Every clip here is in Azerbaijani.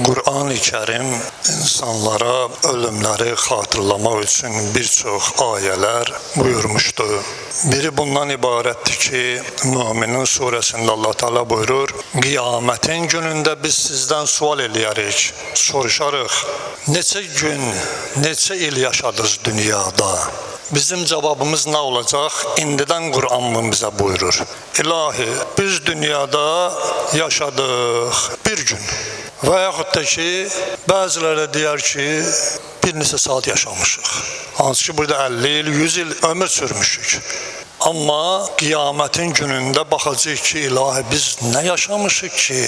Qur'an-ı Kərim insanlara ölümləri xatırlamaq üçün bir çox ayələr buyurmuşdur. Biri bundan ibarətdir ki, Müminin surəsində Allah Teala buyurur, Qiyamətin günündə biz sizdən sual eləyərik, soruşarıq, neçə gün, neçə il yaşadınız dünyada? Bizim cavabımız nə olacaq? İndidən Qur'an bizə buyurur. İlahi, biz dünyada yaşadıq bir gün. Və yaxud da ki, bəziləri deyər ki, bir neçə saat yaşamışıq. Hansı ki, burada 50 il, 100 il ömür sürmüşük. Amma qiyamətin günündə baxacaq ki, ilahi biz nə yaşamışıq ki?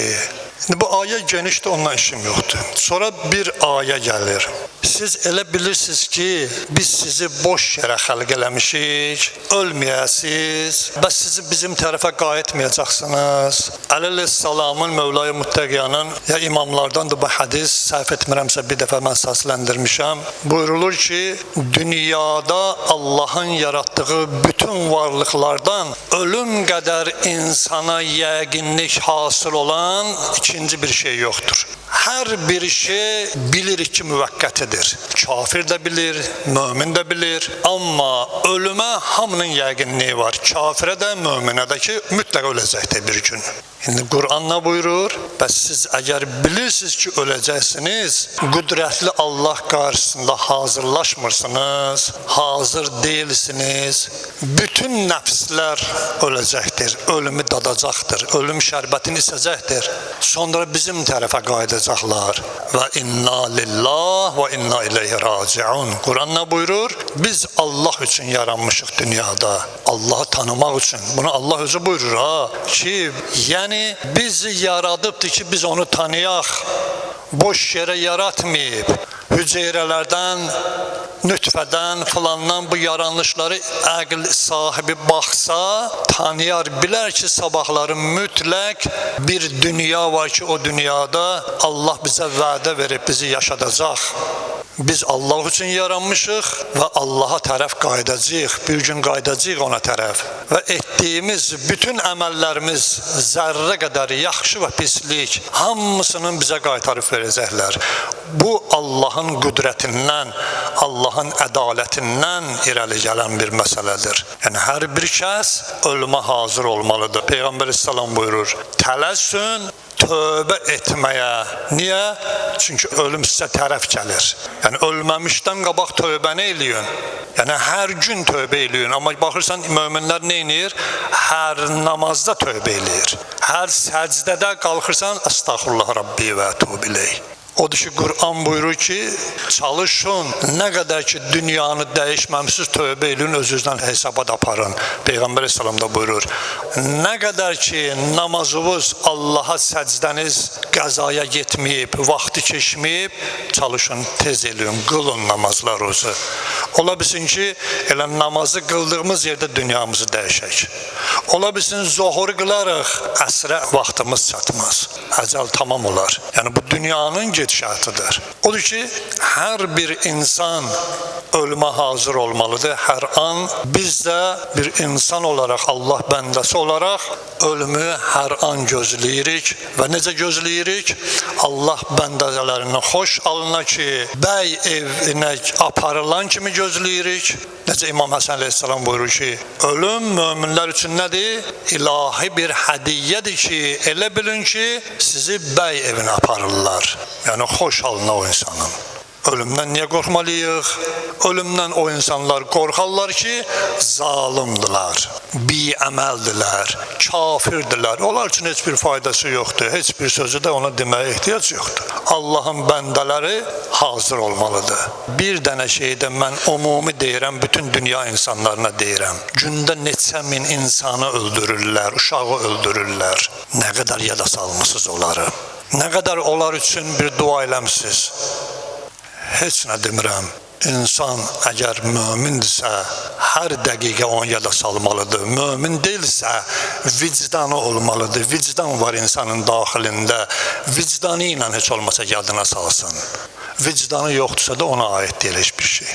Bu ayə genişdir, onunla işim yoxdur. Sonra bir ayə gəlir. Siz elə bilirsiniz ki, biz sizi boş yerə xəlq eləmişik, ölməyəsiz və sizi bizim tərəfə qayıtmayacaqsınız. Əleyhissalamın Mövla-i Muttəqiyanın ya imamlardandır bu hədis, səhv etmirəmsə bir dəfə mən səsləndirmişəm. Buyurulur ki, dünyada Allahın yaratdığı bütün varlıqlardan ölüm qədər insana yəqinlik hasıl olan ikinci bir şey yoxdur. Hər bir şey bilirik ki, müvəqqətidir. Kafir də bilir, mömin də bilir. Amma ölümə hamının yəqinliyi var. Kafirə də, möminə də ki, mütləq öləcəkdir bir gün. İndi Qur'an nə buyurur? Bəs siz əgər bilirsiniz ki, öləcəksiniz, qüdrətli Allah qarşısında hazırlaşmırsınız, hazır deyilsiniz. Bütün nəfslər öləcəkdir, ölümü dadacaqdır, ölüm şərbətini içəcəkdir. Sonra bizim tərəfə qayıdacaqlar. Və inna lillah və inna ileyhi raciun. Qur'an nə buyurur? Biz Allah üçün yaranmışıq dünyada. Allahı tanımaq üçün. Bunu Allah özü buyurur ha. Ki, yəni bizi yaradıbdır ki, biz onu tanıyaq. Boş yerə yaratmayıb. Hüceyrələrdən, nütfədən, filandan bu yaranışları əql sahibi baxsa, tanıyar, bilər ki, sabahları mütləq bir dünya var ki, o dünyada Allah bizə vədə verib bizi yaşadacaq. Biz Allah üçün yaranmışıq və Allaha tərəf qayıdacağıq, bir gün qayıdacağıq ona tərəf. Və etdiyimiz bütün əməllərimiz zərrə qədər yaxşı və pislik hamısının bizə qaytarıb verəcəklər. Bu Allahın qüdrətindən, Allahın ədalətindən irəli gələn bir məsələdir. Yəni hər bir kəs ölümə hazır olmalıdır. Peyğəmbər İslam buyurur, tələsün tövbə etməyə. Niyə? Çünki ölüm sizə tərəf gəlir. Yəni ölməmişdən qabaq tövbəni eləyin. Yəni hər gün tövbə eləyin. Amma baxırsan möminlər nə edir? Hər namazda tövbə eləyir. Hər səcdədə qalxırsan əstəğfirullah Rabbi və etûbü ileyh. Odur ki, Qur'an buyurur ki, çalışın, nə qədər ki dünyanı dəyişməmişsiniz, tövbə eləyin, özünüzdən hesabat aparın. Peyğəmbər İslam da buyurur, nə qədər ki namazınız, Allaha səcdəniz qəzaya getməyib, vaxtı keçməyib, çalışın, tez eləyin, qılın namazlarınızı. Ola bilsin ki, elə namazı qıldığımız yerdə dünyamızı dəyişək. Ola bilsin, zohuru qılarıq, əsrə vaxtımız çatmaz, əcəl tamam olar. Yəni bu dünyanın gedişatıdır. Odur ki, hər bir insan ölümə hazır olmalıdır. Hər an biz də bir insan olaraq, Allah bəndəsi olaraq ölümü hər an gözləyirik. Və necə gözləyirik? Allah bəndələrini xoş alına ki, bəy evinə aparılan kimi gözləyirik. Necə İmam Həsən əleyhissalam buyurur ki, ölüm möminlər üçün nədir? İlahi bir hədiyyədir ki, elə bilin ki, sizi bəy evinə aparırlar. Yəni xoş halına o insanın. Ölümdən niyə qorxmalıyıq? Ölümdən o insanlar qorxarlar ki, zalimdilər, biəməldirlər, kafirdirlər. Onlar üçün heç bir faydası yoxdur, heç bir sözü də ona deməyə ehtiyac yoxdur. Allahın bəndələri hazır olmalıdır. Bir dənə şeydə mən ümumi deyirəm, bütün dünya insanlarına deyirəm. Gündə neçə min insanı öldürürlər, uşağı öldürürlər. Nə qədər yada salmışsınız onları? Nə qədər onlar üçün bir dua eləmişsiniz? Heç nə demirəm. İnsan əgər mömindirsə, hər dəqiqə onu yada salmalıdır. Mömin deyilsə, vicdanı olmalıdır. Vicdan var insanın daxilində. Vicdanı ilə heç olmasa yadına salsın. Vicdanı yoxdursa da ona aid deyil heç bir şey.